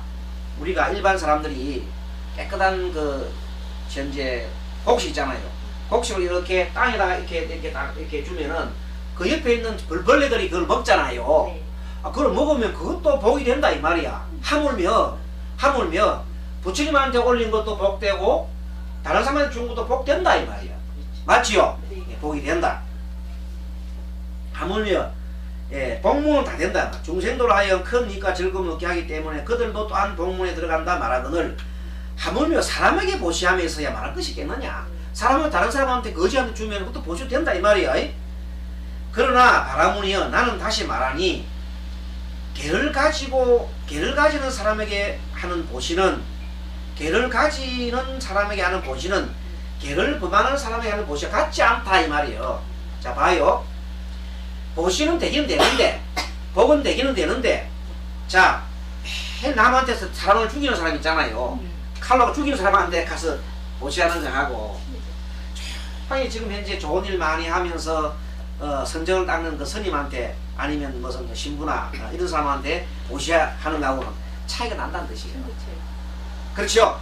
우리가 일반 사람들이 깨끗한 그 현재 곡식 있잖아요. 곡식을 이렇게 땅에다가 이렇게 주면은 그 옆에 있는 벌레들이 그걸 먹잖아요. 네. 그걸 먹으면 그것도 복이 된다 이 말이야. 하물며 부처님한테 올린 것도 복되고 다른 사람한테 준 것도 복된다 이 말이야. 맞지요? 네. 예, 복이 된다. 하물며 복문은 다 된다. 중생도로 하여 큰 이익과 즐거움을 얻게 하기 때문에 그들도 또한 복문에 들어간다 말하거늘. 하물며 사람에게 보시함에 있어야 말할 것이 있겠느냐. 사람은 다른 사람한테 거지한테 주면 그것도 보셔도 된다 이 말이야. 그러나 바라문이여 나는 다시 말하니 개를 가지는 사람에게 하는 보시는 개를 범하는 사람에게 하는 보시와 같지 않다 이 말이에요. 자 봐요. 보시는 되기는 되는데 복은 되기는 되는데 자 남한테서 사람을 죽이는 사람 있잖아요. 칼로 죽이는 사람한테 가서 보시하는 거 하고 조용히 지금 현재 좋은 일 많이 하면서 선정을 닦는 그 스님한테 아니면 무슨 신부나 이런 사람한테 보시하는 거하고는 차이가 난다는 뜻이에요. 그렇죠?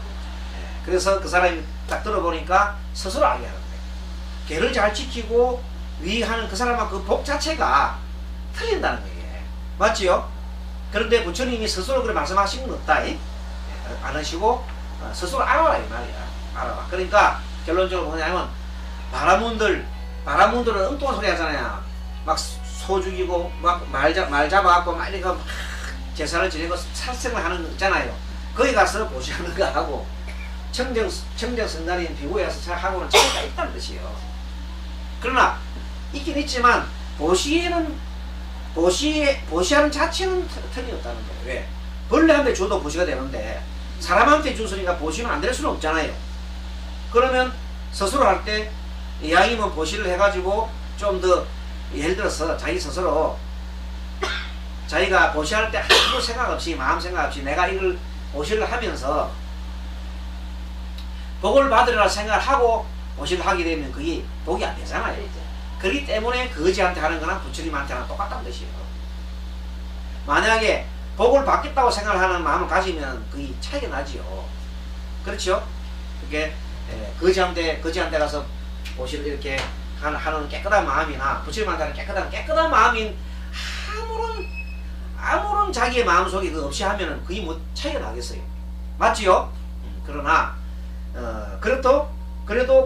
그래서 그 사람이 딱 들어보니까 스스로 알게 하는 거예요. 개를 잘 지키고 위하는 그 사람과 그 복 자체가 틀린다는 거예요. 맞지요? 그런데 부처님이 스스로 그렇게 말씀하신 건 없다. 안 하시고 스스로 알아라 이 말이야. 알아라. 그러니까 결론적으로 뭐냐면 바라문들은 엉뚱한 소리 하잖아요. 막 소 죽이고 막 말 잡아갖고 막 이렇게 막 제사를 지내고 살생을 하는 거 있잖아요. 거기 가서 보시하는 거 하고 청정선단인 비구에 가서 하고는 차이가 있다는 뜻이에요. 그러나 있긴 있지만 보시하는 자체는 틀이 없다는 거예요. 왜? 벌레한테 줘도 보시가 되는데 사람한테 줬으니까 보시는 안 될 수는 없잖아요. 그러면 스스로 할 때 이왕이면 보시를 해가지고 좀 더 예를 들어서 자기 스스로 자기가 보시할 때 아무 생각 없이 마음 생각 없이 내가 이걸 보시를 하면서 복을 받으리라 생각을 하고 보시를 하게 되면 그게 복이 안 되잖아요. 그렇기 때문에 거지한테 하는 거나 부처님한테 하는 똑같다는 뜻이에요. 만약에 복을 받겠다고 생각을 하는 마음을 가지면 그게 차이가 나지요. 그렇죠? 그게 거지한테 가서 보시를 이렇게 하는 깨끗한 마음이나 부처님한테 하는 깨끗한 마음인 아무런 자기의 마음속에 그 없이 하면은 그게 뭐 차이가 나겠어요. 맞지요? 그러나 그래도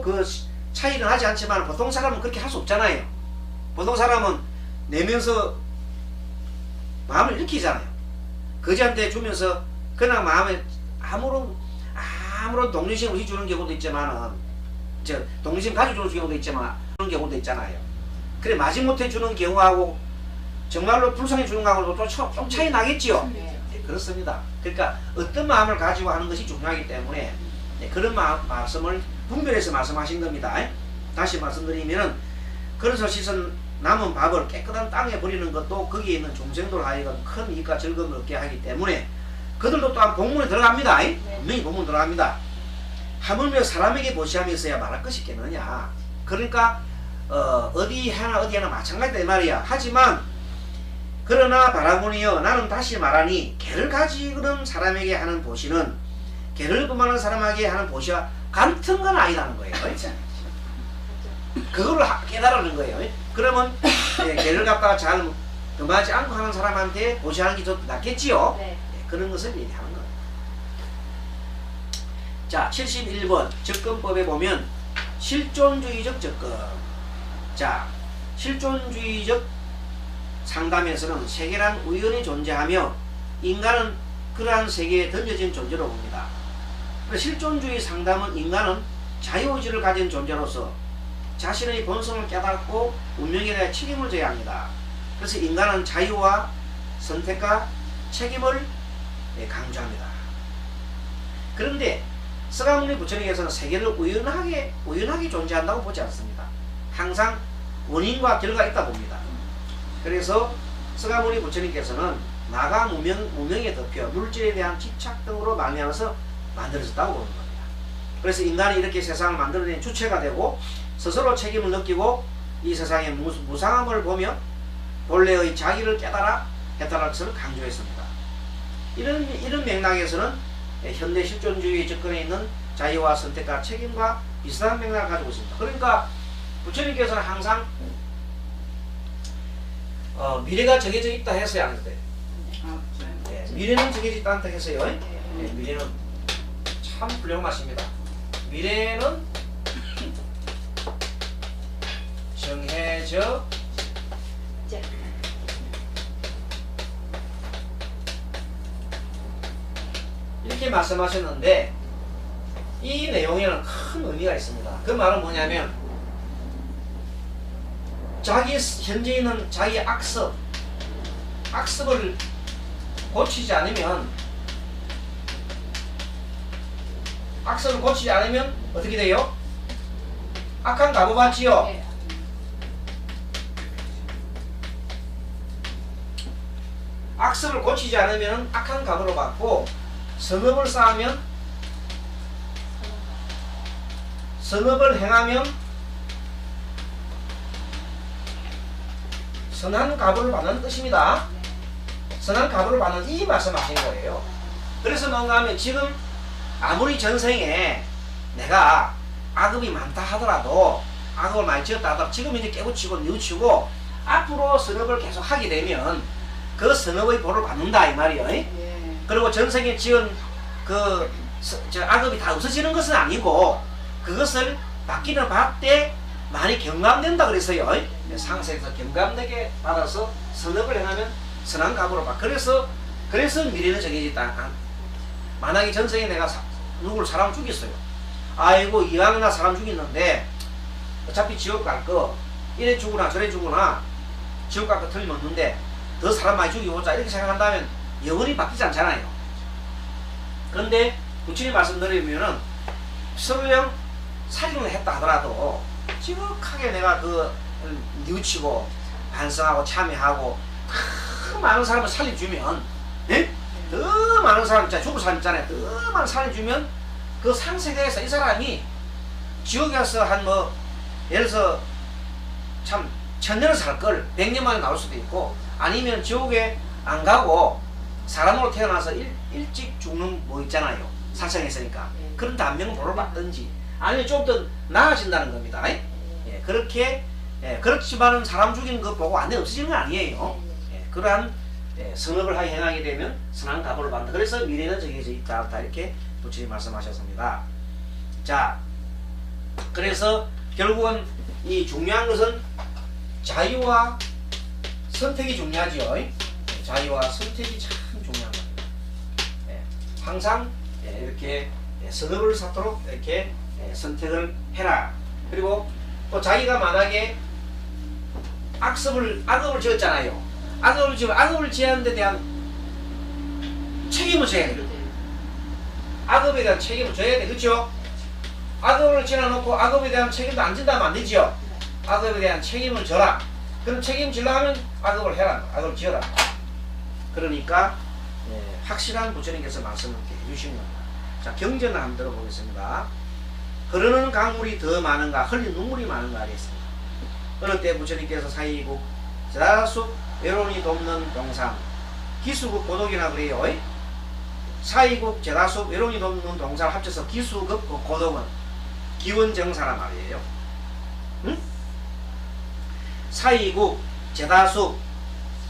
그 차이는 하지 않지만 보통 사람은 그렇게 할 수 없잖아요. 보통 사람은 내면서 마음을 일으키잖아요. 거지한테 주면서 그냥 마음에 아무런 동정심 없이 주는 경우도 있지만은 동정심 가지고 주는 경우도 있지만 그런 경우도 있잖아요. 그래 마지못해 주는 경우하고 정말로 불쌍히 주는 거하고도 좀 차이 나겠지요. 네, 그렇습니다. 그러니까 어떤 마음을 가지고 하는 것이 중요하기 때문에 그런 말씀을 분별해서 말씀하신 겁니다. 다시 말씀드리면은 그래서 씻은 남은 밥을 깨끗한 땅에 버리는 것도 거기에 있는 중생도로 하여금 큰 이익과 즐거움을 얻게 하기 때문에 그들도 또한 복문에 들어갑니다. 분명히 복문 들어갑니다. 하물며 사람에게 보시함이 있어야 말할 것이 있겠느냐. 그러니까 어디 하나 마찬가지다 이 말이야. 하지만 그러나 바라보니여 나는 다시 말하니 개를 가지는 사람에게 하는 보시는 개를 범하는 사람에게 하는 보시와 같은 건 아니라는 거예요. 그거를 깨달으는 거예요. 그러면 개를 갖다가 잘 범하지 않고 하는 사람한테 보시하는 게 더 낫겠지요. 네. 그런 것을 얘기하는 거예요. 자, 71번 접근법에 보면 실존주의적 접근. 자, 실존주의적 상담에서는 세계란 우연히 존재하며 인간은 그러한 세계에 던져진 존재로 봅니다. 실존주의 상담은 인간은 자유의지를 가진 존재로서 자신의 본성을 깨닫고 운명에 대해 책임을 져야 합니다. 그래서 인간은 자유와 선택과 책임을 강조합니다. 그런데 서가모니 부처님께서는 세계를 우연하게 존재한다고 보지 않습니다. 항상 원인과 결과가 있다 봅니다. 그래서 서가모니 부처님께서는 나가 무명에 덮여 물질에 대한 집착 등으로 말미암아서 만들어졌다고 보는 겁니다. 그래서 인간이 이렇게 세상을 만들어낸 주체가 되고 스스로 책임을 느끼고 이 세상의 무상함을 보며 본래의 자기를 깨달아 했다는 것을 강조했습니다. 이런 맥락에서는 현대 실존주의 접근에 있는 자유와 선택과 책임과 비슷한 맥락을 가지고 있습니다. 그러니까 부처님께서는 항상 미래가 정해져 있다 했어요, 안 했어요? 네, 미래는 정해져 있다 했어요. 네, 미래는 참 훌륭하십니다. 미래는 정해져 이렇게 말씀하셨는데 이 내용에는 큰 의미가 있습니다. 그 말은 뭐냐면 자기 현재 있는 자기 악습을 고치지 않으면 어떻게 돼요? 악한 값을 받지요. 네. 악습을 고치지 않으면 악한 값으로 받고 선업을 쌓으면 선업을 행하면 선한 값을 받는 뜻입니다. 선한 값을 받는 이 말씀하신 거예요. 그래서 뭔가 하면 지금 아무리 전생에 내가 악업이 많다 하더라도 악업을 많이 지었다 하더라도 지금 이제 깨우치고 뉘우치고 앞으로 선업을 계속 하게 되면 그 선업의 보를 받는다 이 말이에요. 예. 그리고 전생에 지은 악업이 다 없어지는 것은 아니고 그것을 받기는 받되 많이 경감된다 그랬어요. 상세에서 경감되게 받아서 선업을 행하면 선한 값으로 받. 그래서 미래는 정해져 있다. 만약에 전생에 내가 누구를 사람 죽였어요. 아이고 이왕 나 사람 죽였는데 어차피 지옥 갈 거 이래 죽으나 저래 죽으나 지옥 갈 거 틀림없는데 더 사람 많이 죽이고자 이렇게 생각한다면 영원히 바뀌지 않잖아요. 그런데 부처님 말씀드리면은 설령 살인을 했다 하더라도 지극하게 내가 뉘우치고 반성하고 참여하고 더 많은 사람을 살려주면 더 많은 사람 진짜 죽을 사람 있잖아요. 더 많은 살려주면 그 상세계에서 이 사람이 지옥에서 예를 들어서 참 1000년을 살 걸 100년 만에 나올 수도 있고 아니면 지옥에 안 가고 사람으로 태어나서 일찍 죽는 뭐 있잖아요. 사성했으니까 그런 단명 보러 받든지 아니면 좀 더 나아진다는 겁니다. 그렇지만은 사람 죽이는 거 보고 안돼 없어지는 건 아니에요. 그러한 선업을 행하게 되면 선한 값을 받는다. 그래서 미래는 정해져 있다 이렇게 부처님 말씀하셨습니다. 자, 그래서 결국은 이 중요한 것은 자유와 선택이 중요하죠. 자유와 선택이 참 중요한 겁니다. 항상 이렇게 선업을 쌓도록 이렇게 선택을 해라. 그리고 또 자기가 만약에 악업을 지었잖아요. 악업을 지은 데 대한 책임을 져야 돼요. 악업에 대한 책임을 져야 돼. 그렇죠? 악업을 지어놓고 악업에 대한 책임도 안 진다면 안 되죠. 악업에 대한 책임을 져라. 그럼 책임지려 하면 악업을 해라. 악업을 지어라. 그러니까 확실한 부처님께서 말씀을 이렇게 해주신 겁니다. 자, 경전을 한번 들어보겠습니다. 흐르는 강물이 더 많은가 흘린 눈물이 많은가 하겠습니다. 어느 때 부처님께서 사이국 제다숙 외로운이 돕는 동상 기수급 고독이나 그래요. 사이국 제다숙 외로운이 돕는 동상 합쳐서 기수급 고독은 기원정사란 말이에요. 응? 사이국 제다숙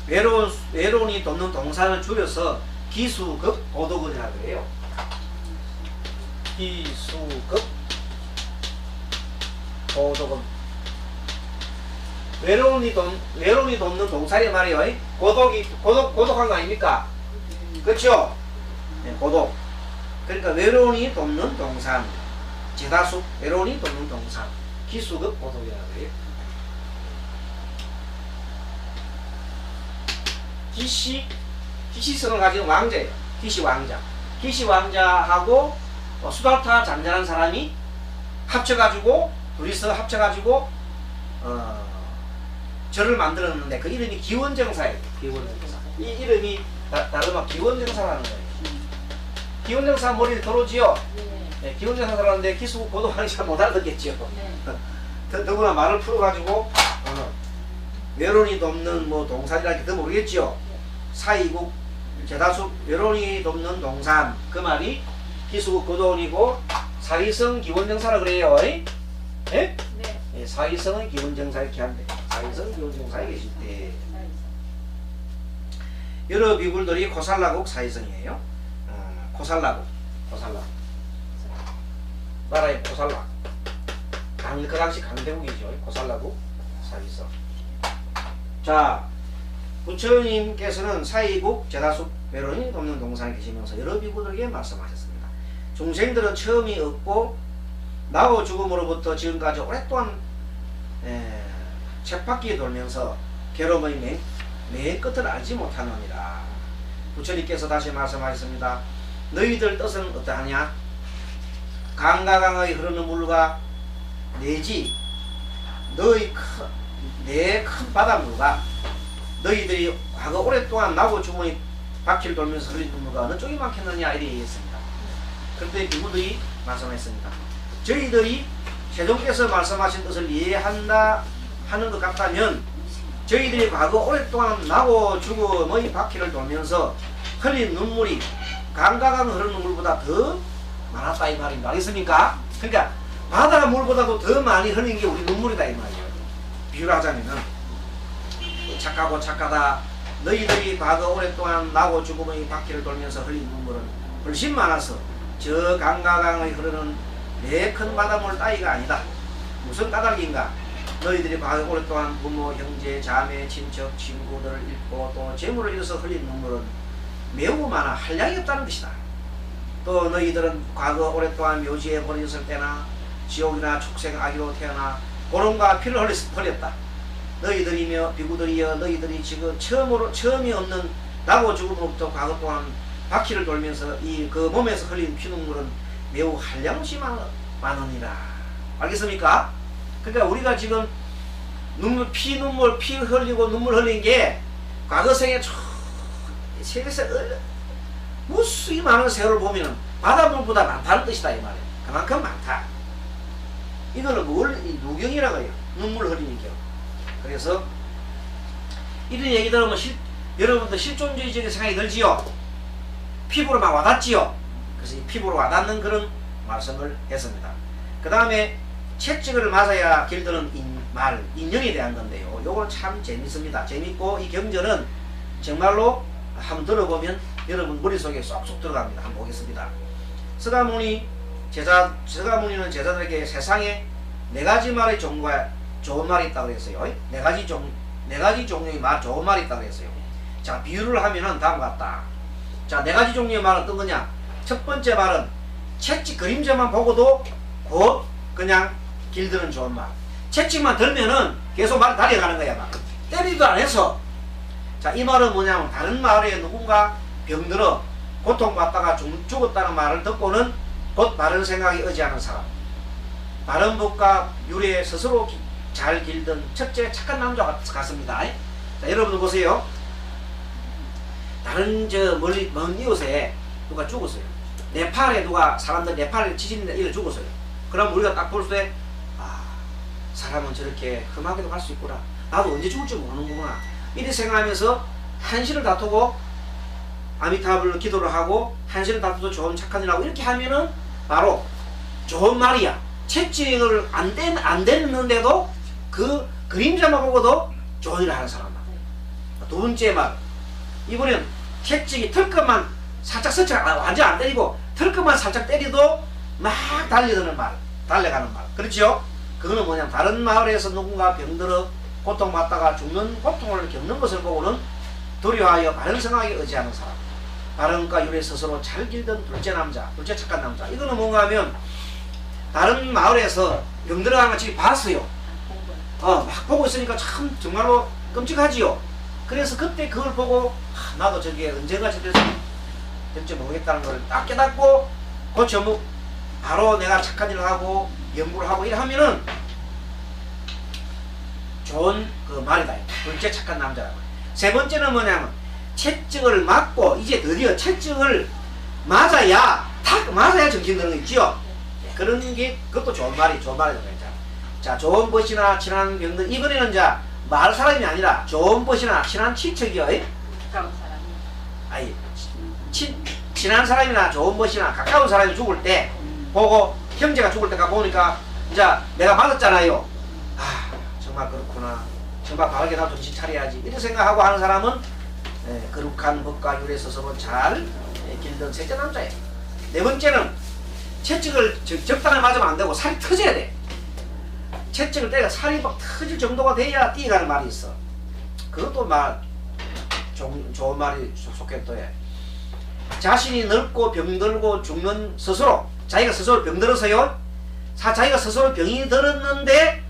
외로운이 돕는 동상을 줄여서 기수급 고독이라 그래요. 기수급 고독은 외로운이 돕는 동사리 말이에요. 고독한 거 아닙니까? 그렇죠? 고독. 그러니까 외로운이 돕는 동산. 제다숙 외로운이 돕는 동산. 기수급 고독이라고 해요. 기시성을 가진 왕자예요. 기시 왕자하고 수달타 잔잔한 사람이 합쳐가지고 둘이서 합쳐가지고 절을 만들었는데 그 이름이 기원정사예요. 기원정사. 이 이름이 다르면 기원정사라는 거예요. 기원정사 머리를 들어오지요. 네, 기원정사라는데 기수국 고도하니 잘 못 알아듣겠지요. 더구나 말을 풀어가지고 외론이 돕는 뭐 동산이라 더 모르겠지요. 사이국 제다수 외론이 돕는 동산 그 말이 기수국 고도원이고 사위성 기원정사라 그래요. 예? 네. 예, 사위성은 기원정사 이렇게 한대. 사위성 기원정사에 계실 때 여러 비굴들이 고살라국 사위성이에요. 고살라국 나라의 고살라 그 당시 강대국이죠. 고살라국 사위성. 자, 부처님께서는 사이국 제다숙 외론이 돕는 동산에 계시면서 여러 비구들에게 말씀하셨습니다. 중생들은 처음이 없고 나고 죽음으로부터 지금까지 오랫동안 쳇바퀴 돌면서 괴로움의 맨 끝을 알지 못하느니라. 부처님께서 다시 말씀하셨습니다. 너희들 뜻은 어떠하냐? 강과 강하게 흐르는 물과 내지 내 큰 바닷물과 너희들이 과거 오랫동안 나고 죽음의 바퀴를 돌면서 흐르는 물과 어느 쪽이 많겠느냐 이렇게 얘기했습니다. 그때 비구들이 말씀했습니다. 저희들이 세종께서 말씀하신 것을 이해한다 하는 것 같다면 저희들이 과거 오랫동안 나고 죽음의 바퀴를 돌면서 흘린 눈물이 강과 강 흐르는 물보다 더 많았다 이 말입니다. 알겠습니까? 그러니까 바다 물보다도 더 많이 흘린 게 우리 눈물이다 이 말이에요. 비유를 하자면은 착하고 착하다 너희들이 과거 오랫동안 나고 죽음의 바퀴를 돌면서 흘린 눈물은 훨씬 많아서 저 강과 강의 흐르는 내 큰 바닷물 따위가 아니다. 무슨 까닭인가? 너희들이 과거 오랫동안 부모, 형제, 자매, 친척, 친구들을 잃고 또 재물을 잃어서 흘린 눈물은 매우 많아 한량이 없다는 것이다. 또 너희들은 과거 오랫동안 묘지에 버려졌을 때나 지옥이나 축생 아기로 태어나 고름과 피를 흘렸다. 너희들이며 비구들이여 너희들이 지금 처음이 없는 나고 죽음으로부터 과거 동안 바퀴를 돌면서 그 몸에서 흘린 피눈물은 매우 한량없이 많으니라. 알겠습니까? 그러니까 우리가 지금 피 흘리고 눈물 흘린 게 과거 생에 세계에서 무수히 많은 세월을 보면 바닷물보다 많다는 뜻이다 이 말이에요. 그만큼 많다. 이거는 누경이라고 해요. 눈물 흘리는 경. 그래서 이런 얘기 들으면 여러분들 실존주의적인 생각이 들지요. 피부로 막 와닿지요. 그래서 이 피부로 와닿는 그런 말씀을 했습니다. 그 다음에 채찍을 맞아야 길드는 인연에 대한 건데요. 요거는 참 재밌습니다. 재밌고 이 경전은 정말로 한번 들어보면 여러분 머릿속에 쏙쏙 들어갑니다. 한번 보겠습니다. 서가모니는 제자들에게 세상에 4가지 말의 종류가 좋은 말이 있다고 그랬어요. 4가지 종류의 좋은 말이 있다고 그랬어요. 자, 비유를 하면은 다음과 같다. 자, 4가지 종류의 말은 어떤 거냐? 첫 번째 말은 채찍 그림자만 보고도 곧 그냥 길드는 좋은 말. 채찍만 들면은 계속 말이 달려가는 거야. 막 때리도 안 해서. 자, 이 말은 뭐냐면 다른 마을에 누군가 병들어 고통받다가 죽었다는 말을 듣고는 곧 바른 생각이 의지하는 사람. 바른 법과 유래 스스로 잘 길든 첫째 착한 남자 같습니다. 자, 여러분들 보세요. 다른 먼 이웃에 누가 죽었어요. 네팔에 사람들 네팔에 지진이 일어 죽었어요. 그럼 우리가 딱 볼 때 사람은 저렇게 험하게도 갈 수 있구나. 나도 언제 죽을지 모르는구나. 이렇게 생각하면서 한시를 다투고 아미타불 기도를 하고 한시를 다투도 좋은 착한 일하고 이렇게 하면은 바로 좋은 말이야. 채찍을 안 됐는데도 그 그림자만 보고도 좋은 일을 하는 사람. 두 번째 말. 이번엔 채찍이 털끝만 살짝 완전 안 때리고 털끝만 살짝 때리도 막 달려가는 말. 그렇죠? 그거는 뭐냐면 다른 마을에서 누군가 병들어 고통받다가 죽는 고통을 겪는 것을 보고는 두려워하여 바른 생각에 의지하는 사람. 바른과 유래 스스로 잘 길던 둘째 착한 남자. 이거는 뭔가 하면 다른 마을에서 병들어가는 걸 지금 봤어요. 막 보고 있으니까 참 정말로 끔찍하지요. 그래서 그때 그걸 보고 나도 저게 언젠가 될지 모르겠다는 걸 딱 깨닫고 바로 내가 착한 일을 하고 연구를 하고 이러면은 좋은 그 말이다. 둘째 착한 남자라고. 세 번째는 뭐냐면 채증을 맞고 이제 드디어 채증을 맞아야 정신 드는 거 있지요. 그런 게 그것도 좋은 말이죠. 자, 좋은 벗이나 친한 병들 이번에는 자 말 사람이 아니라 좋은 벗이나 친한 친척이요. 가까운 사람이. 아니 친한 사람이나 좋은 벗이나 가까운 사람이 죽을 때 보고 형제가 죽을 때가 보니까 이제 내가 맞았잖아요. 아 정말 그렇구나. 정말 바르게 나도 정신 차려야지. 이런 생각하고 하는 사람은 거룩한 법과 율에 서서 잘 길든 셋째 남자예요. 네 번째는 채찍을 적당히 맞으면 안 되고 살이 터져야 돼. 채찍을 때가 살이 막 터질 정도가 돼야 뛰어가는 말이 있어. 그것도 좋은 말이 속했도에. 자신이 늙고 병들고 죽는 스스로 자기가 스스로 병들어서요. 자기가 스스로 병이 들었는데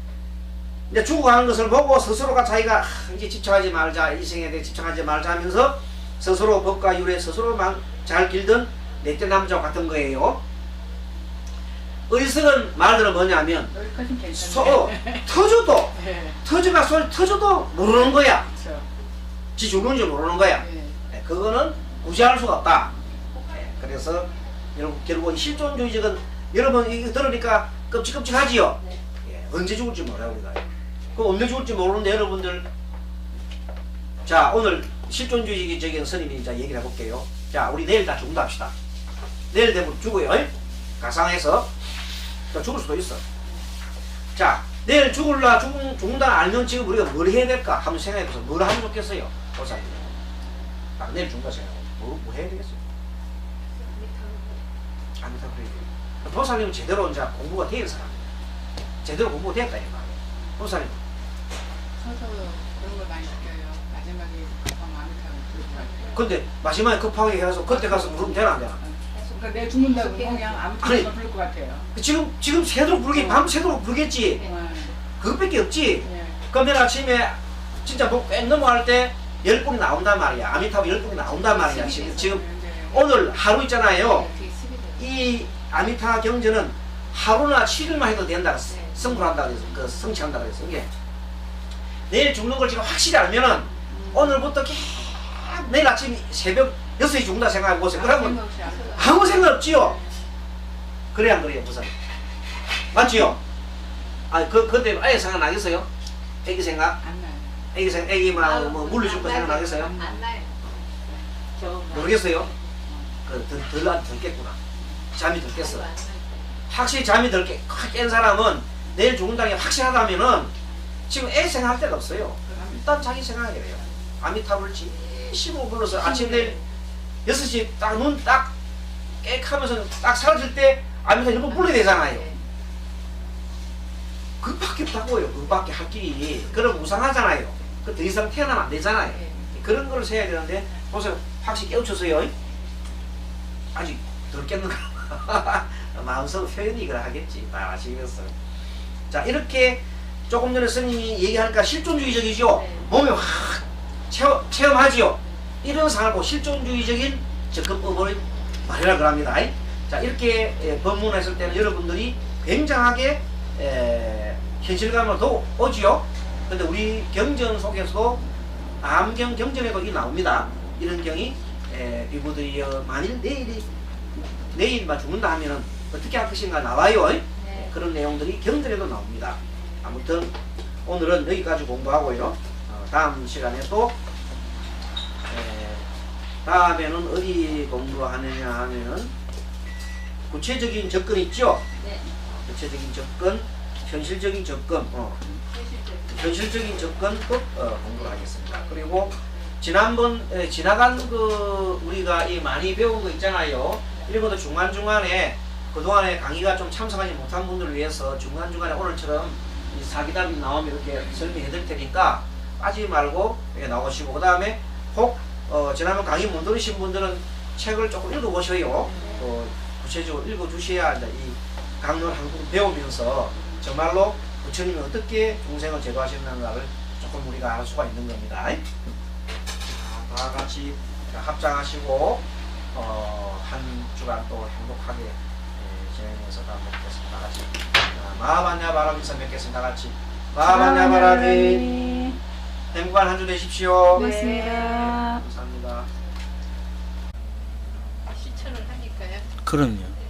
이제 죽어가는 것을 보고 스스로가 자기가 이제 집착하지 말자, 이 생에 대해 집착하지 말자 하면서 스스로 법과 율에 스스로만 잘 길든 넷째 남자와 같은 거예요. 어리석은 말들은 뭐냐면 여기까지는 괜찮네. 터져도 네. 터져도 모르는 거야. 그렇죠. 지 죽는지 모르는 거야. 네. 그거는 구제할 수가 없다. 그래서 결국 실존주의적은 여러분 이거 들으니까 끔찍끔찍하지요. 네. 언제 죽을지 몰라 우리가. 그 언제 죽을지 모르는데 여러분들 자 오늘 실존주의적인 스님이 이제 얘기를 해볼게요. 자 우리 내일 다 죽는다 합시다. 내일 되면 죽어요. 가상해서 죽을 수도 있어. 자 내일 죽는다 알면 지금 우리가 뭘 해야 될까 한번 생각해보세요. 뭘 하면 좋겠어요 보살님. 딱 내일 죽는다 생각하고 뭐 해야 되겠어요? 아무튼 그래요. 보살님은 제대로 이제 공부가 된 사람이에요. 제대로 공부가 됐다 이 말이에요. 보살님 서서 그런 걸 많이 느껴요. 마지막에 급하면 아미타고 그럴 것 같아요. 근데 마지막에 급하게 해서 그때 가서 부르면 되나 안 되나? 그러니까 내 죽는다고 그냥 아미타고 부를 것 같아요. 지금 새도록 부르게 밤새도록 부르겠지. 네. 그것밖에 없지. 네. 그럼 내일 아침에 진짜 꽤 넘어갈 때 10분이 나온단 말이야. 아미타불 10분이 나온단 말이야. 지금 오늘 하루 있잖아요. 이 아미타 경전은 하루나 7일만 해도 된다. 성불한다 그래서 그 성취한다 그래서 이게 내일 죽는 걸 지금 확실히 알면은 오늘부터 계속 내일 아침 새벽 6시에 죽는다 생각해 보세요. 그러면 아무 생각 없지요. 그래 안 그래요, 부산? 맞지요? 아, 그때 아예 생각 나겠어요? 애기 생각? 안 나요. 애기 뭐 물려줄 거 생각 나겠어요? 안 나요. 모르겠어요? 덜 깼구나. 잠이 덜 깼어. 확실히 잠이 덜 깬 사람은 내일 죽는다는 게 확실하다면은 지금 애 생각할 데가 없어요. 일단 자기 생각하게 돼요. 아미타불 지심으로 불러서 아침 내일 6시 딱 눈 딱 깨하면서 딱 사라질 때 아미타 일번 불러야 되잖아요. 그밖에 없다고요. 그밖에 할 길이. 그럼 무상하잖아요. 그 더 이상 태어나면 안 되잖아요. 그런 걸 세야 되는데 보세요. 확실히 깨우쳐서요. 아직 덜 깼는가. 마음속으로 표현이 이걸 하겠지. 다 아시겠어요. 자 이렇게 조금 전에 스님이 얘기하니까 실존주의적이죠. 몸에 확 체험하지요. 이런 상황을 실존주의적인 접근법을 마련하라고 합니다. 자 이렇게 법문했을 때는 여러분들이 굉장하게 현실감을 더 오지요. 근데 우리 경전 속에서도 암경 경전에도 이 나옵니다. 이런 경이 비구들이여 만일 내일만 죽는다 하면은 어떻게 할 것인가 나와요. 네. 그런 내용들이 경전에도 나옵니다. 아무튼 오늘은 여기까지 공부하고요. 다음 시간에 또 다음에는 어디 공부하느냐 하면은 구체적인 접근 있죠. 네. 구체적인 접근, 현실적인 접근, 현실적인 접근법 공부를 하겠습니다. 그리고 지난번 지나간 그 우리가 이 많이 배운 거 있잖아요. 이런 것도 중간중간에 그동안에 강의가 좀 참석하지 못한 분들을 위해서 중간중간에 오늘처럼 이 사기답이 나오면 이렇게 설명해 드릴 테니까 빠지지 말고 이렇게 나오시고, 그 다음에 혹 지난번 강의 못 들으신 분들은 책을 조금 읽어보셔요. 구체적으로 읽어주셔야 이제 이 강론 한국 배우면서 정말로 부처님이 어떻게 중생을 제도하셨는가를 조금 우리가 알 수가 있는 겁니다. 자, 다 같이 합장하시고 한 주간 또 행복하게 지내는 통해서 다 뵙겠습니다. 같이 마하반야 바라면서 뵙겠습니다. 같이 마하반야 바라기 행복한 한 주 되십시오. 고맙습니다. 감사합니다. 시천을 하니까요. 그럼요.